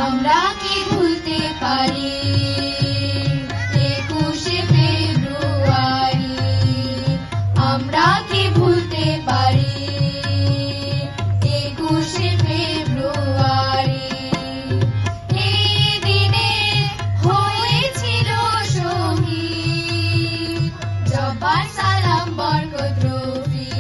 আমরা কি ভুলতে পারি 21শে ফেব্রুয়ারি, আমরা কি ভুলতে পারি 21শে ফেব্রুয়ারি। এই দিনে হয়েছিল শহীদ জব্বার সালাম বরকত রফি।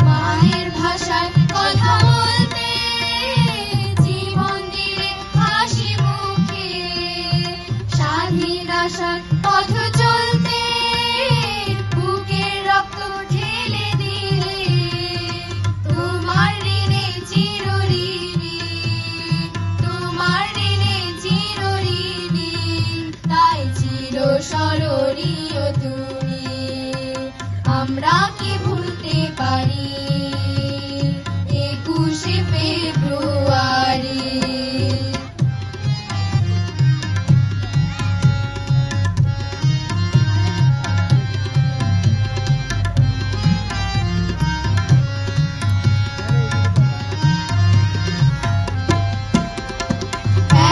মায়ের ভাষায় কথা বলতে, জীবন দিলে হাসি মুখে, স্বাধীন আশার পথ চলতে, বুকের রক্ত ঢেলে দিলে, তোমার ঋণে চিরঋণী, তোমার ঋণে চিরঋণী, তাই চির স্মরণীয় তুমি। আমরা কি ভুলতে পারি 21শে ফেব্রুয়ারি।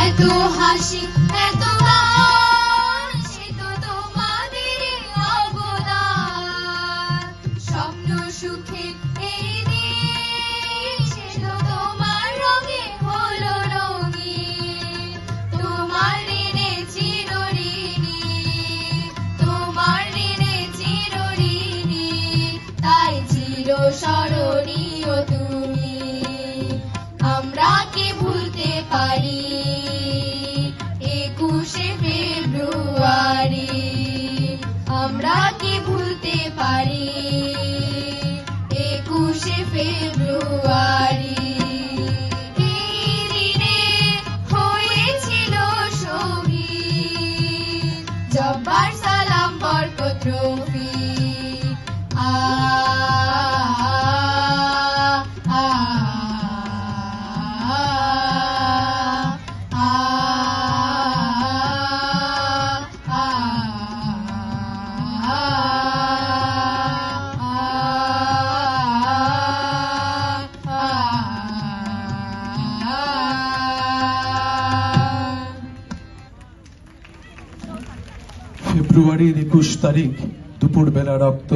এত হাসি এত গান, সে তো তোমাদের অবদান। স্বপ্ন সুখের এই দিন, সে তো তোমার রঙে হলো রঙিন। তোমার ঋণে চিরঋণী, তোমার ঋণে চিরঋণী, তাই চির স্মরণীয় তুমি। আমরা কি ভুলতে পারি 21শে ফেব্রুয়ারি, আমরা কি ভুলতে পারি 21শে ফেব্রুয়ারি। এই দিনে হয়েছিল শহীদ জব্বার সালাম বরকত রফি। ফেব্রুয়ারির 21 তারিখ দুপুরবেলা রক্ত